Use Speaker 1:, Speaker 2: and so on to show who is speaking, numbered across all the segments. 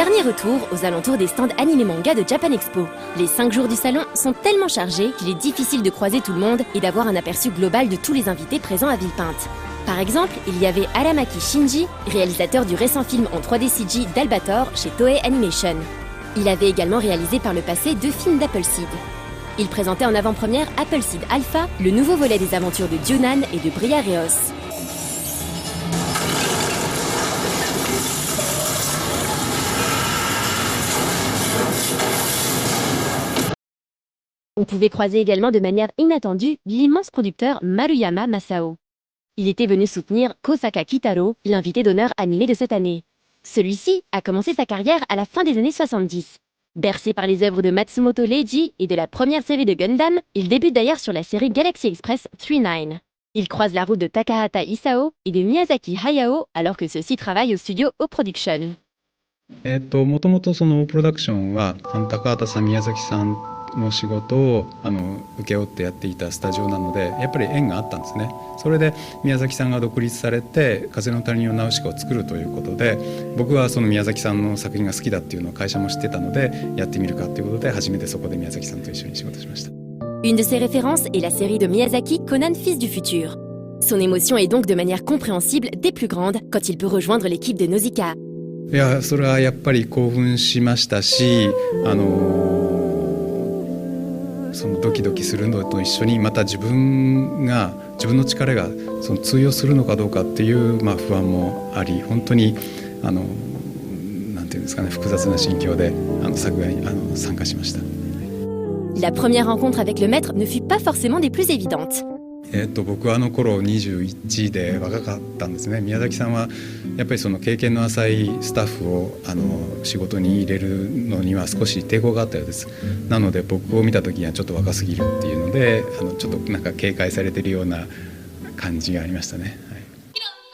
Speaker 1: dernier retour aux alentours des stands animé manga de Japan Expo. Les 5 jours du salon sont tellement chargés qu'il est difficile de croiser tout le monde et d'avoir un aperçu global de tous les invités présents à Villepinte. Par exemple, il y avait Aramaki Shinji, réalisateur du récent film en 3D CG d'Albator chez Toei Animation. Il avait également réalisé par le passé 2 films d'Appleseed. Il présentait en avant-première Appleseed Alpha, le nouveau volet des aventures de Dionan et de Briareos. On pouvait croiser également de manière inattendue l'immense producteur Maruyama Masao. Il était venu soutenir Kosaka Kitaro, l'invité d'honneur animé de cette année. Celui-ci a commencé sa carrière à la fin des années 70. Bercé par les œuvres de Matsumoto Leiji et de la première série de Gundam, il débute d'ailleurs sur la série Galaxy Express 39. Il croise la route de Takahata Isao et de Miyazaki Hayao alors que ceux-ci travaillent au studio O-Production.
Speaker 2: もともとそのプロダクションは高畑さん宮崎さんの仕事を請け負ってやっていたスタジオなのでやっぱり縁があったんですね。それで宮崎さんが独立されて「風の谷のナウシカ」を作るということで僕はその宮崎さんの作品が好きだっていうのを会社も知ってたのでやってみるかということで初めてそこで宮崎さんと一緒に仕事しました。
Speaker 1: Une de ses références est la série de Miyazaki Conan Fils du Futur. Son émotion est donc de manière compréhensible des plus grandes quand il peut rejoindre l'équipe de Nausicaa.
Speaker 2: いやそれはやっぱり興奮しましたしそのドキドキするのと一緒にまた自分の力がその通用するのかどうかっていう、不安もあり本当になんていうんですかね複雑な心境で作画に参加しました。
Speaker 1: La première rencontre avec le maître ne fut pas forcément des plus évidentes.
Speaker 2: 僕は頃21で若かったんですね。宮崎さんはやっぱりその経験の浅いスタッフを仕事に入れるのには少し抵抗があったようです。なので僕を見た時にはちょっと若すぎるっていうのでちょっとなんか警戒されてるような感じがありましたね。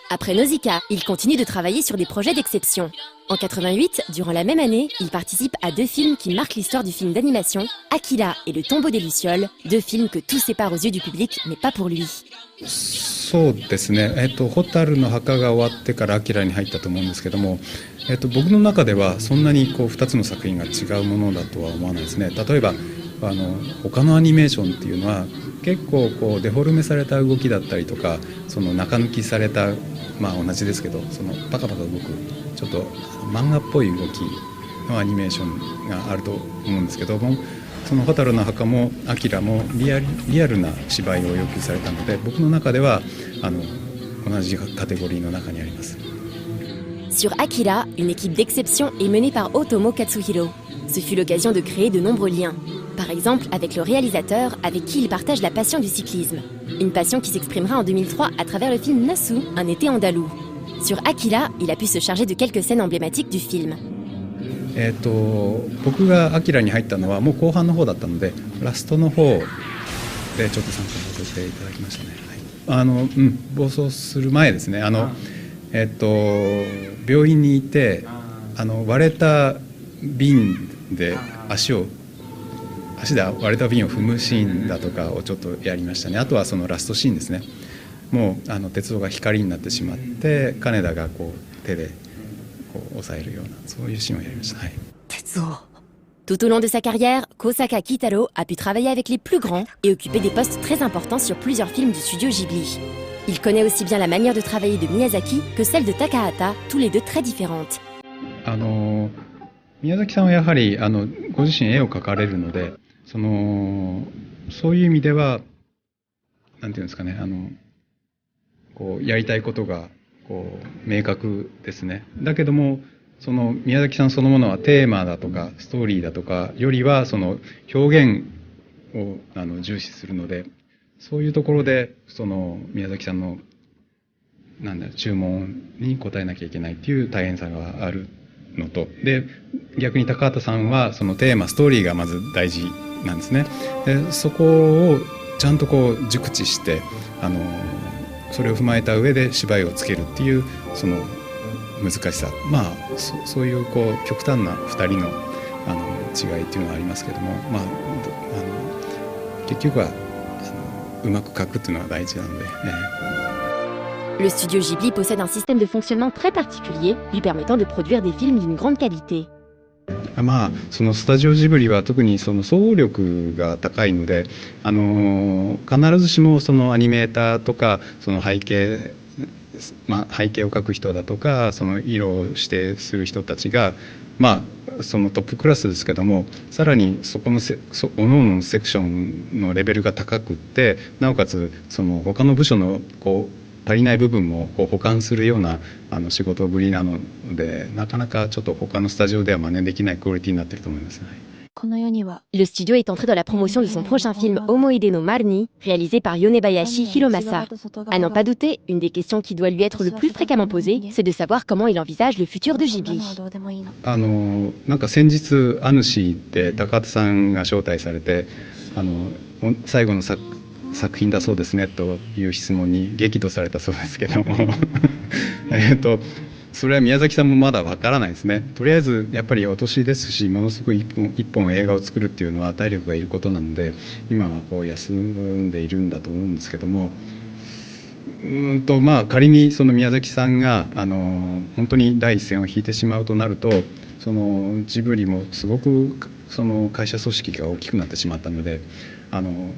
Speaker 1: Après Nausicaa, il continue de travailler sur des projets d'exception. En 88, durant la même année, il participe à 2 films qui marquent l'histoire du film d'animation, Akira et Le Tombeau des Lucioles, 2 films que tout sépare aux yeux du public, mais pas pour lui.
Speaker 2: そうですね。蛍の墓が終わってからアキラに入ったと思うんですけども、僕の中ではそんなに2つの作品が違うものだとは思わないですね。例えば他のアニメーションっていうのは結構デフォルメされた動きだったりとかその中抜きされた同じですけどそのパカパカ動くちょっと漫画っぽい動きのアニメーションがあると思うんですけどもその蛍の墓もアキラもリアルな芝居を要求されたので僕の中では同じカテゴリーの中にあります。
Speaker 1: Sur Akira, une équipe d'exception est menée par Otomo Katsuhiro. Ce fut l'occasion de créer de nombreux liens. Par exemple, avec le réalisateur, avec qui il partage la passion du cyclisme. Une passion qui s'exprimera en 2003 à travers le film Nasu, un été andalou. Sur Akira, il a pu se charger de quelques scènes emblématiques du film.
Speaker 2: 僕がアキラに入ったのはもう後半の方だったのでラストの方でちょっと参加させていただきましたね。暴走する前ですね。病院にいて割れた瓶で足で割れた瓶を踏むシーンだとかをちょっとやりましたね。あとはそのラストシーンですね。もう鉄道が光になってしまって金田が手で抑えるようなそういうシーンをやりました。はい。
Speaker 1: 鉄道。Tout au long de sa carrière, Kosaka Kitaro a pu travailler avec les plus grands et occuper des postes très importants sur plusieurs films du studio Ghibli. Il connaît aussi bien la manière de travailler de Miyazaki que celle de Takahata, tous les deux très différentes.
Speaker 2: 宮崎さんはやはりご自身絵を描かれるのでそういう意味ではなんていうんですかねやりたいことが明確ですね。だけどもその宮崎さんそのものはテーマだとかストーリーだとかよりはその表現を重視するのでそういうところでその宮崎さんの注文に応えなきゃいけないっていう大変さがあるのとで逆に高畑さんはそのテーマストーリーがまず大事なんですね。でそこをちゃんと熟知してそれを踏まえた上で芝居をつけるっていうその難しさそういう極端な2人の違いっていうのはありますけども結局はうまく描くっていうのが大事なので。
Speaker 1: Le studio Ghibli possède un système de fonctionnement très particulier, lui permettant de produire des films d'une grande qualité.
Speaker 2: まあ、そのスタジオジブリは特にその総力が高いので、必ずしもそのアニメーターとかその背景を描く人だとかその色を指定する人たちがそのトップクラスですけども、さらにそこの各々のセクションのレベルが高くって、なおかつその他の部署の足りない部分も補完するような仕事ぶりなので、なかなかちょっと他のスタジオでは真似できないクオリティになっていると思いますね。
Speaker 1: Le studio est entré dans la promotion de son prochain film Omoide no Marni, réalisé par Yonebayashi Hiromasa. À n'en pas douter, une des questions qui doit lui être le plus fréquemment posée, c'est de savoir comment il envisage le futur de Ghibli.
Speaker 2: なんか先日アヌシーで高畑さんが招待されて、最後の作品だそうですねという質問に激怒されたそうですけどもそれは宮崎さんもまだわからないですね。とりあえずやっぱりお年ですし、ものすごい一本映画を作るっていうのは体力がいることなので、今は休んでいるんだと思うんですけども、仮にその宮崎さんが本当に第一線を引いてしまうとなると、そのジブリもすごくその会社組織が大きくなってしまったので、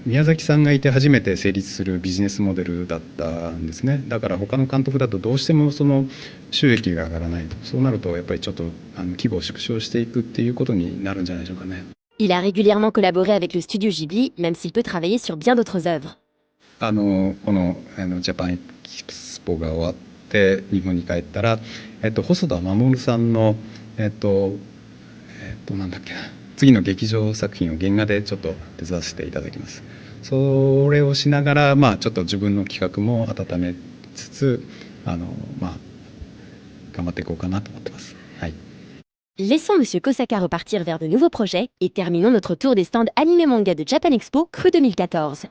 Speaker 2: 宮崎さんがいて初めて成立するビジネスモデルだったんですね。だから他の監督だとどうしてもその収益が上がらないと、そうなるとやっぱりちょっと規模を縮小していくっていうことになるんじゃないでしょうかね。
Speaker 1: Il a régulièrement collaboré avec le studio Ghibli, même s'il peut travailler sur bien d'autres œuvres.
Speaker 2: このジャパンエキスポが終わって日本に帰ったら、細田守さんのなんだっけな、次の劇場作品を原画でちょっと手伝わせていただきます。それをしながら、ちょっと自分の企画も温めつつ頑張っていこうかなと思ってます。はい。
Speaker 1: Laissons Monsieur Kosaka repartir vers de nouveaux projets et terminons notre tour des stands animé manga de Japan Expo Cru 2014.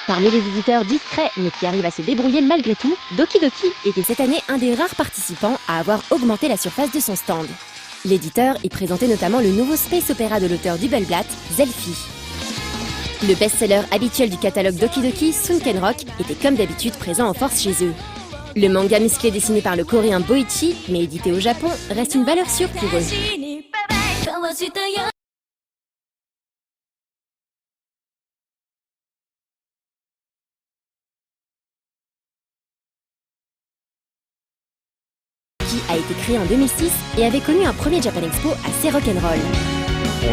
Speaker 1: Parmi les éditeurs discrets mais qui arrivent à se débrouiller malgré tout, Doki Doki était cette année un des rares participants à avoir augmenté la surface de son stand. L'éditeur y présentait notamment le nouveau space opéra de l'auteur du Bell Blatt, Zelfie. Le best-seller habituel du catalogue Doki Doki, Sunken Rock, était comme d'habitude présent en force chez eux. Le manga musclé dessiné par le coréen Boichi, mais édité au Japon, reste une valeur sûre pour eux. Qui a été créé en 2006 et avait connu un premier Japan Expo assez rock'n'roll.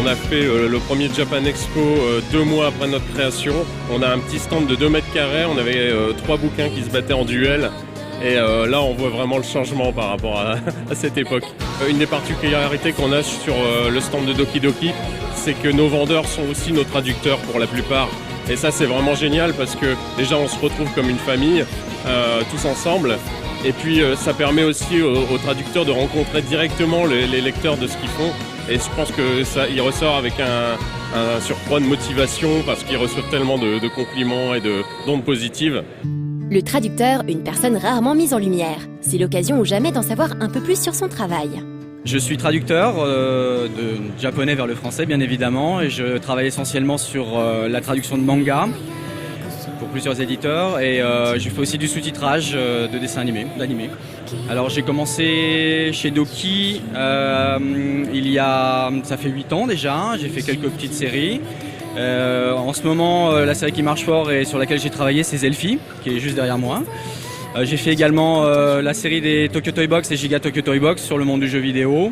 Speaker 3: On a fait le premier Japan Expo 2 mois après notre création. On a un petit stand de 2 mètres carrés, on avait 3 bouquins qui se battaient en duel. Et là, on voit vraiment le changement par rapport à cette époque. Une des particularités qu'on a sur le stand de Doki Doki, c'est que nos vendeurs sont aussi nos traducteurs pour la plupart. Et ça, c'est vraiment génial parce que déjà, on se retrouve comme une famille, tous ensemble. Et puis, ça permet aussi aux traducteurs de rencontrer directement les lecteurs de ce qu'ils font. Et je pense que ça, il ressort avec un surcroît de motivation parce qu'ils reçoivent tellement de compliments et d'ondes positives.
Speaker 1: Le traducteur, une personne rarement mise en lumière. C'est l'occasion ou jamais d'en savoir un peu plus sur son travail.
Speaker 4: Je suis traducteur de japonais vers le français, bien évidemment, et je travaille essentiellement sur la traduction de manga pour plusieurs éditeurs, et je fais aussi du sous-titrage de dessins animés, d'animés. Alors j'ai commencé chez Doki ça fait 8 ans déjà, j'ai fait quelques petites séries. En ce moment, la série qui marche fort et sur laquelle j'ai travaillé, c'est Zelfie, qui est juste derrière moi. J'ai fait également la série des Tokyo Toy Box et Giga Tokyo Toy Box sur le monde du jeu vidéo.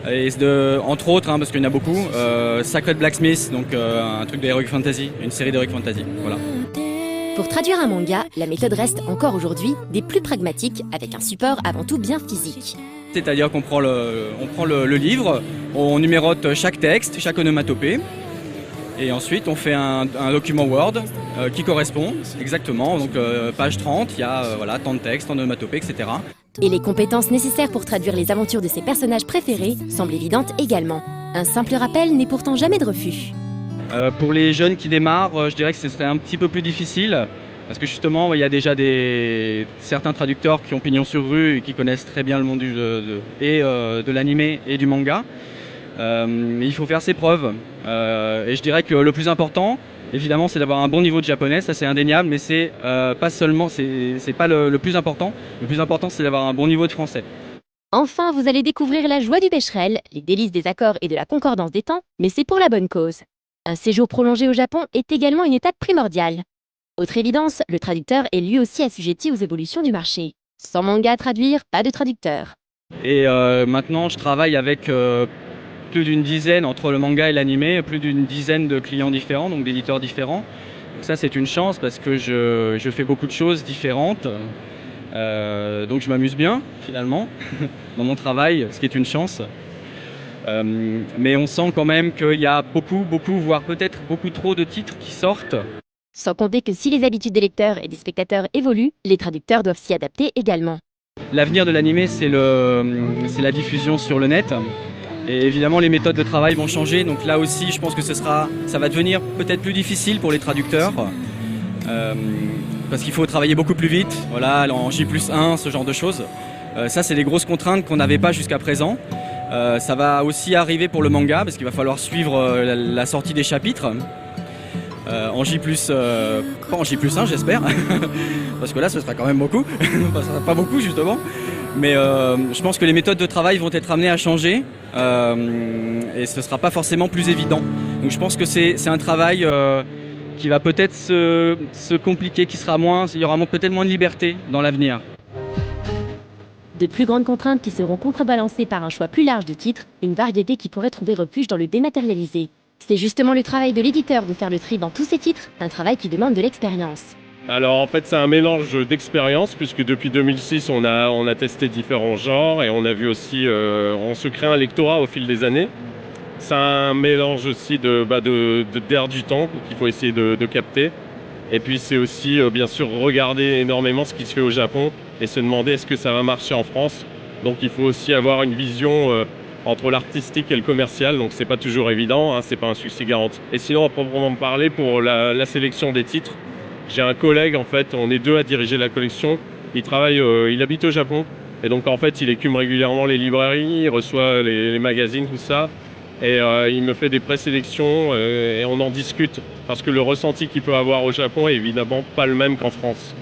Speaker 4: Et entre autres, parce qu'il y en a beaucoup, Sacred Blacksmith, donc un truc d'Heroic Fantasy, une série d'Heroic Fantasy. Voilà.
Speaker 1: Pour traduire un manga, la méthode reste encore aujourd'hui des plus pragmatiques, avec un support avant tout bien physique.
Speaker 4: C'est-à-dire qu'on prend le livre, on numérote chaque texte, chaque onomatopée. Et ensuite, on fait un document Word qui correspond exactement. Donc, page 30, il y a tant de textes, tant d'onomatopées, etc.
Speaker 1: Et les compétences nécessaires pour traduire les aventures de ses personnages préférés semblent évidentes également. Un simple rappel n'est pourtant jamais de refus.
Speaker 4: Pour les jeunes qui démarrent, je dirais que ce serait un petit peu plus difficile. Parce que justement, il y a déjà certains traducteurs qui ont pignon sur rue et qui connaissent très bien le monde de l'animé et du manga. Mais il faut faire ses preuves. Et je dirais que le plus important, évidemment, c'est d'avoir un bon niveau de japonais, ça c'est indéniable, mais c'est pas seulement, c'est pas le plus important. Le plus important, c'est d'avoir un bon niveau de français.
Speaker 1: Enfin, vous allez découvrir la joie du Becherel, les délices des accords et de la concordance des temps, mais c'est pour la bonne cause. Un séjour prolongé au Japon est également une étape primordiale. Autre évidence, le traducteur est lui aussi assujetti aux évolutions du marché. Sans manga à traduire, pas de traducteur.
Speaker 4: Et maintenant, je travaille avec plus d'une dizaine, entre le manga et l'animé, plus d'une dizaine de clients différents, donc d'éditeurs différents. Donc ça, c'est une chance parce que je fais beaucoup de choses différentes. Donc je m'amuse bien, finalement, dans mon travail, ce qui est une chance. Mais on sent quand même qu'il y a beaucoup, voire peut-être beaucoup trop de titres qui sortent.
Speaker 1: Sans compter que si les habitudes des lecteurs et des spectateurs évoluent, les traducteurs doivent s'y adapter également.
Speaker 4: L'avenir de l'animé, c'est la diffusion sur le net. Et évidemment, les méthodes de travail vont changer. Donc là aussi, je pense que ça va devenir peut-être plus difficile pour les traducteurs. Parce qu'il faut travailler beaucoup plus vite, voilà, en J+1, ce genre de choses. Ça, c'est des grosses contraintes qu'on n'avait pas jusqu'à présent. Ça va aussi arriver pour le manga, parce qu'il va falloir suivre la sortie des chapitres. En J+, pas en J+1, j'espère, parce que là, ce sera quand même beaucoup. Ça sera pas beaucoup, justement. Mais je pense que les méthodes de travail vont être amenées à changer et ce ne sera pas forcément plus évident. Donc je pense que c'est un travail qui va peut-être se compliquer, il y aura peut-être moins de liberté dans l'avenir.
Speaker 1: De plus grandes contraintes qui seront contrebalancées par un choix plus large de titres, une variété qui pourrait trouver refuge dans le dématérialisé. C'est justement le travail de l'éditeur de faire le tri dans tous ces titres, un travail qui demande de l'expérience.
Speaker 3: Alors en fait c'est un mélange d'expérience puisque depuis 2006 on a testé différents genres et on a vu aussi, on se crée un lectorat au fil des années. C'est un mélange aussi d'air du temps qu'il faut essayer de capter. Et puis c'est aussi bien sûr regarder énormément ce qui se fait au Japon et se demander est-ce que ça va marcher en France. Donc il faut aussi avoir une vision entre l'artistique et le commercial, donc c'est pas toujours évident, hein, c'est pas un succès garanti. Et sinon à proprement parler pour la sélection des titres, j'ai un collègue en fait, on est deux à diriger la collection, il habite au Japon et donc en fait il écume régulièrement les librairies, il reçoit les magazines, tout ça. Et il me fait des présélections et on en discute parce que le ressenti qu'il peut avoir au Japon est évidemment pas le même qu'en France.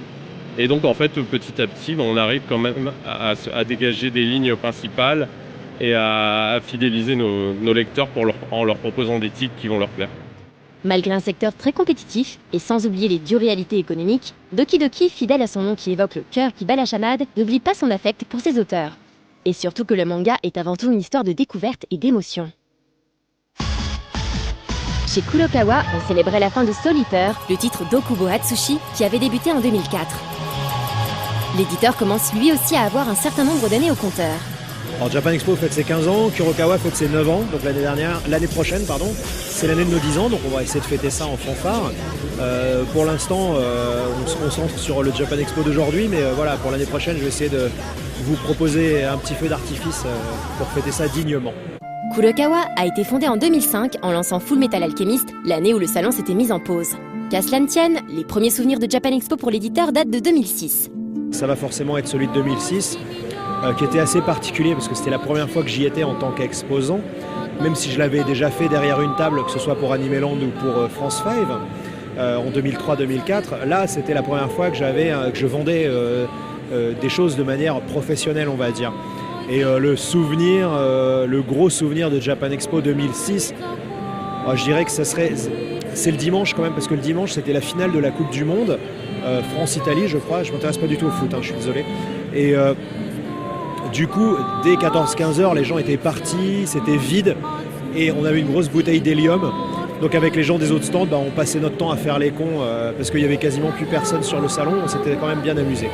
Speaker 3: Et donc en fait petit à petit on arrive quand même à dégager des lignes principales et à fidéliser nos lecteurs en leur proposant des titres qui vont leur plaire.
Speaker 1: Malgré un secteur très compétitif, et sans oublier les dures réalités économiques, Doki Doki, fidèle à son nom qui évoque le cœur qui bat la chamade, n'oublie pas son affect pour ses auteurs. Et surtout que le manga est avant tout une histoire de découverte et d'émotion. Chez Kurokawa, on célébrait la fin de Soul Eater, le titre d'Okubo Atsushi, qui avait débuté en 2004. L'éditeur commence lui aussi à avoir un certain nombre d'années au compteur.
Speaker 5: Alors Japan Expo fête ses 15 ans, Kurokawa fête ses 9 ans, donc l'année prochaine, c'est l'année de nos 10 ans, donc on va essayer de fêter ça en fanfare. Pour l'instant, on se concentre sur le Japan Expo d'aujourd'hui, mais voilà, pour l'année prochaine, je vais essayer de vous proposer un petit feu d'artifice pour fêter ça dignement.
Speaker 1: Kurokawa a été fondé en 2005 en lançant Full Metal Alchemist, l'année où le salon s'était mis en pause. Qu'à cela ne tienne, les premiers souvenirs de Japan Expo pour l'éditeur datent de 2006.
Speaker 5: Ça va forcément être celui de 2006. Qui était assez particulier parce que c'était la première fois que j'y étais en tant qu'exposant, même si je l'avais déjà fait derrière une table, que ce soit pour Animeland ou pour France 5 en 2003-2004. Là, c'était la première fois que je vendais des choses de manière professionnelle, on va dire. Et le gros souvenir de Japan Expo 2006, je dirais que c'est le dimanche quand même, parce que le dimanche c'était la finale de la Coupe du Monde, France-Italie je crois, je m'intéresse pas du tout au foot, je suis désolé. Et du coup, dès 14-15 heures, les gens étaient partis, c'était vide et on avait une grosse bouteille d'hélium. Donc avec les gens des autres stands, on passait notre temps à faire les cons parce qu'il y avait quasiment plus personne sur le salon, on s'était quand même bien amusé.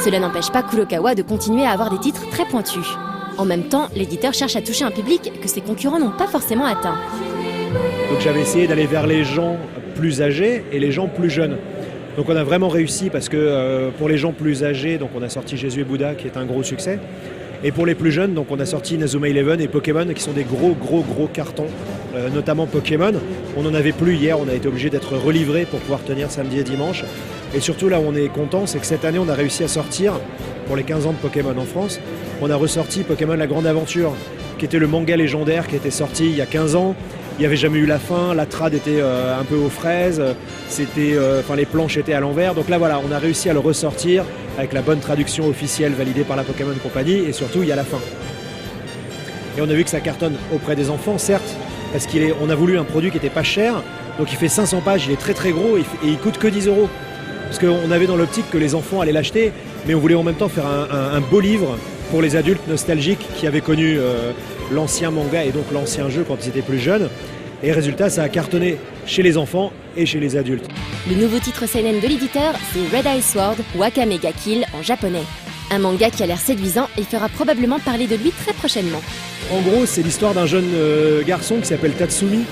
Speaker 1: Cela n'empêche pas Kurokawa de continuer à avoir des titres très pointus. En même temps, l'éditeur cherche à toucher un public que ses concurrents n'ont pas forcément atteint.
Speaker 5: Donc j'avais essayé d'aller vers les gens plus âgés et les gens plus jeunes. Donc on a vraiment réussi parce que pour les gens plus âgés, donc on a sorti Jésus et Bouddha qui est un gros succès. Et pour les plus jeunes, donc on a sorti Inazuma Eleven et Pokémon qui sont des gros cartons, notamment Pokémon. On n'en avait plus hier, on a été obligé d'être relivré pour pouvoir tenir samedi et dimanche. Et surtout là où on est content, c'est que cette année on a réussi à sortir, pour les 15 ans de Pokémon en France, on a ressorti Pokémon La Grande Aventure, qui était le manga légendaire qui était sorti il y a 15 ans, il n'y avait jamais eu la fin, la trad était un peu aux fraises, les planches étaient à l'envers. Donc là voilà, on a réussi à le ressortir avec la bonne traduction officielle validée par la Pokémon Company et surtout il y a la fin. Et on a vu que ça cartonne auprès des enfants, certes, parce qu'on a voulu un produit qui n'était pas cher, donc il fait 500 pages, il est très très gros et il coûte que 10 €. Parce qu'on avait dans l'optique que les enfants allaient l'acheter, mais on voulait en même temps faire un beau livre pour les adultes nostalgiques qui avaient connu l'ancien manga et donc l'ancien jeu quand ils étaient plus jeunes. Et résultat, ça a cartonné chez les enfants et chez les adultes.
Speaker 1: Le nouveau titre seinen de l'éditeur, c'est Red Eye Sword Wakame ga Kill en japonais. Un manga qui a l'air séduisant et fera probablement parler de lui très prochainement.
Speaker 5: En gros, c'est l'histoire d'un jeune garçon qui s'appelle Tatsumi,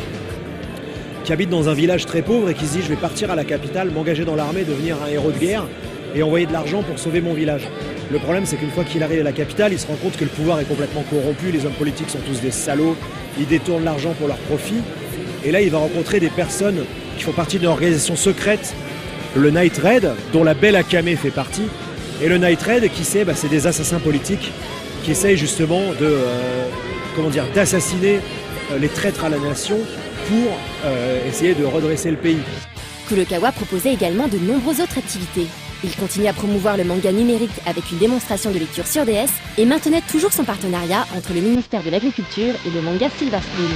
Speaker 5: qui habite dans un village très pauvre et qui se dit « je vais partir à la capitale, m'engager dans l'armée, devenir un héros de guerre et envoyer de l'argent pour sauver mon village ». Le problème, c'est qu'une fois qu'il arrive à la capitale, il se rend compte que le pouvoir est complètement corrompu, les hommes politiques sont tous des salauds, ils détournent l'argent pour leur profit. Et là, il va rencontrer des personnes qui font partie d'une organisation secrète, le Night Raid, dont la belle Akame fait partie. Et le Night Raid, qui c'est des assassins politiques qui essayent justement d'assassiner les traîtres à la nation pour essayer de redresser le pays.
Speaker 1: Kurokawa proposait également de nombreuses autres activités. Il continue à promouvoir le manga numérique avec une démonstration de lecture sur DS et maintenait toujours son partenariat entre le ministère de l'Agriculture et le manga Silver Spoon.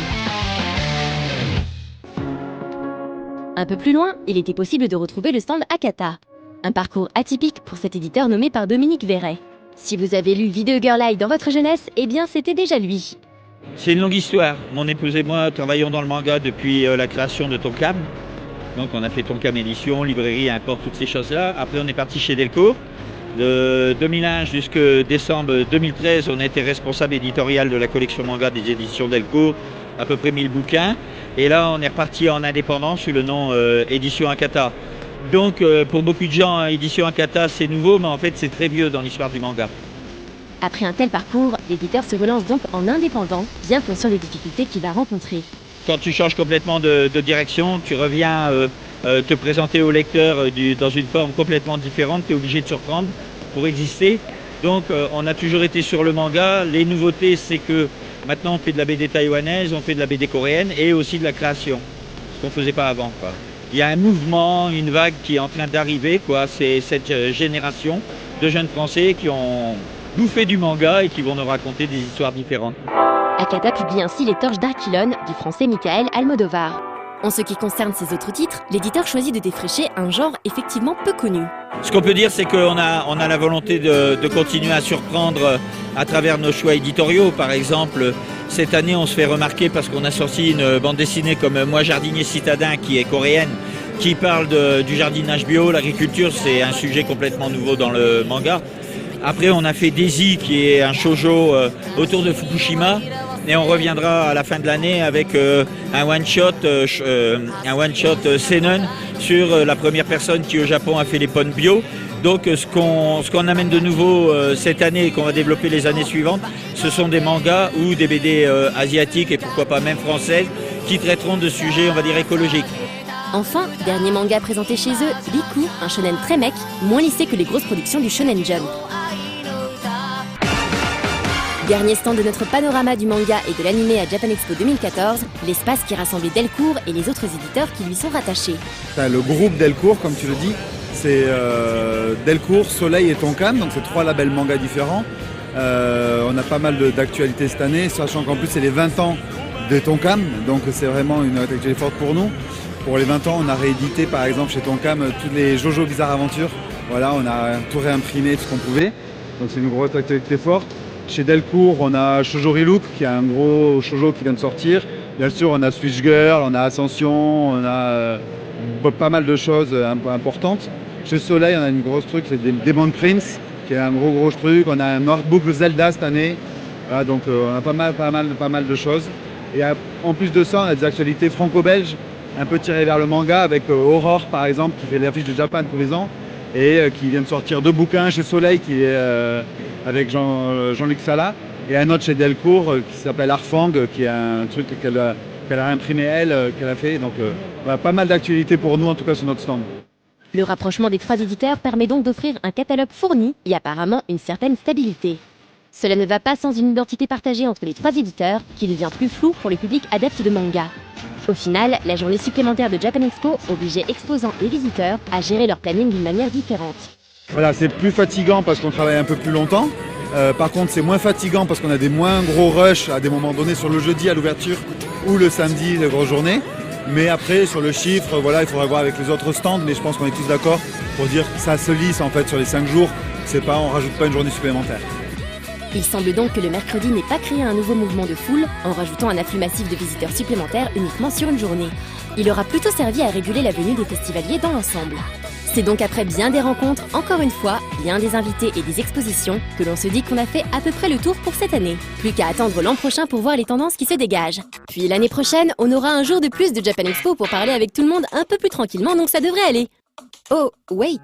Speaker 1: Un peu plus loin, il était possible de retrouver le stand Akata. Un parcours atypique pour cet éditeur nommé par Dominique Verret. Si vous avez lu Video Girl Eye dans votre jeunesse, eh bien c'était déjà lui.
Speaker 6: C'est une longue histoire. Mon épouse et moi travaillons dans le manga depuis la création de Tonkam. Donc on a fait Tonkam édition, librairie, import, toutes ces choses-là. Après on est parti chez Delcourt. De 2001 jusqu'à décembre 2013, on a été responsable éditorial de la collection manga des éditions Delcourt, à peu près 1000 bouquins. Et là on est reparti en indépendant sous le nom Édition Akata. Donc pour beaucoup de gens, Édition Akata c'est nouveau, mais en fait c'est très vieux dans l'histoire du manga.
Speaker 1: Après un tel parcours, l'éditeur se relance donc en indépendant, bien conscient des difficultés qu'il va rencontrer.
Speaker 6: Quand tu changes complètement de direction, tu reviens te présenter au lecteur dans une forme complètement différente, tu es obligé de surprendre pour exister. Donc on a toujours été sur le manga. Les nouveautés, c'est que maintenant on fait de la BD taïwanaise, on fait de la BD coréenne et aussi de la création, ce qu'on ne faisait pas avant, quoi. Il y a un mouvement, une vague qui est en train d'arriver, quoi. C'est cette génération de jeunes Français qui ont bouffé du manga et qui vont nous raconter des histoires différentes.
Speaker 1: Akata publie ainsi Les Torches d'Archilon du français Michael Almodovar. En ce qui concerne ses autres titres, l'éditeur choisit de défricher un genre effectivement peu connu.
Speaker 6: Ce qu'on peut dire, c'est qu'on a la volonté de continuer à surprendre à travers nos choix éditoriaux. Par exemple, cette année, on se fait remarquer parce qu'on a sorti une bande dessinée comme Moi jardinier citadin, qui est coréenne, qui parle du jardinage bio, l'agriculture. C'est un sujet complètement nouveau dans le manga. Après, on a fait Daisy, qui est un shoujo autour de Fukushima. Et on reviendra à la fin de l'année avec un one-shot seinen sur la première personne qui au Japon a fait les pommes bio. Donc ce qu'on amène de nouveau cette année et qu'on va développer les années suivantes, ce sont des mangas ou des BD asiatiques et pourquoi pas même françaises qui traiteront de sujets, on va dire, écologiques.
Speaker 1: Enfin, dernier manga présenté chez eux, Riku, un shonen très mec, moins lissé que les grosses productions du Shonen Jump. Dernier stand de notre panorama du manga et de l'animé à Japan Expo 2014, l'espace qui rassemblait Delcourt et les autres éditeurs qui lui sont rattachés.
Speaker 7: Le groupe Delcourt, comme tu le dis, c'est Delcourt, Soleil et Tonkam, donc c'est 3 labels manga différents. On a pas mal d'actualités cette année, sachant qu'en plus c'est les 20 ans de Tonkam, donc c'est vraiment une actualité forte pour nous. Pour les 20 ans, on a réédité par exemple chez Tonkam tous les Jojo Bizarre Aventure. Voilà, on a tout réimprimé, tout ce qu'on pouvait, donc c'est une grosse actualité forte. Chez Delcourt, on a Shoujo Relook, qui est un gros shoujo qui vient de sortir. Bien sûr, on a Switch Girl, on a Ascension, on a pas mal de choses importantes. Chez Soleil, on a une grosse truc, c'est Demon Prince, qui est un gros truc. On a un artbook Zelda cette année. Voilà, donc on a pas mal de choses. Et en plus de ça, on a des actualités franco-belges, un peu tirées vers le manga, avec Aurore par exemple, qui fait l'affiche de Japan tous les ans, et qui vient de sortir 2 bouquins chez Soleil, qui est avec Jean-Luc Sala, et un autre chez Delcourt qui s'appelle Arfang, qui est un truc qu'elle a imprimé elle, qu'elle a fait. Donc voilà, pas mal d'actualités pour nous, en tout cas sur notre stand.
Speaker 1: Le rapprochement des 3 éditeurs permet donc d'offrir un catalogue fourni et apparemment une certaine stabilité. Cela ne va pas sans une identité partagée entre les 3 éditeurs, qui devient plus floue pour le public adepte de manga. Au final, la journée supplémentaire de Japan Expo obligeait exposants et visiteurs à gérer leur planning d'une manière différente.
Speaker 7: Voilà, c'est plus fatigant parce qu'on travaille un peu plus longtemps. Par contre, c'est moins fatigant parce qu'on a des moins gros rushs à des moments donnés sur le jeudi à l'ouverture ou le samedi, les grosses journées. Mais après, sur le chiffre, voilà, il faudra voir avec les autres stands. Mais je pense qu'on est tous d'accord pour dire que ça se lisse en fait sur les 5 jours. C'est pas, on rajoute pas une journée supplémentaire.
Speaker 1: Il semble donc que le mercredi n'ait pas créé un nouveau mouvement de foule en rajoutant un afflux massif de visiteurs supplémentaires uniquement sur une journée. Il aura plutôt servi à réguler la venue des festivaliers dans l'ensemble. C'est donc après bien des rencontres, encore une fois, bien des invités et des expositions, que l'on se dit qu'on a fait à peu près le tour pour cette année. Plus qu'à attendre l'an prochain pour voir les tendances qui se dégagent. Puis l'année prochaine, on aura un jour de plus de Japan Expo pour parler avec tout le monde un peu plus tranquillement, donc ça devrait aller. Oh, wait!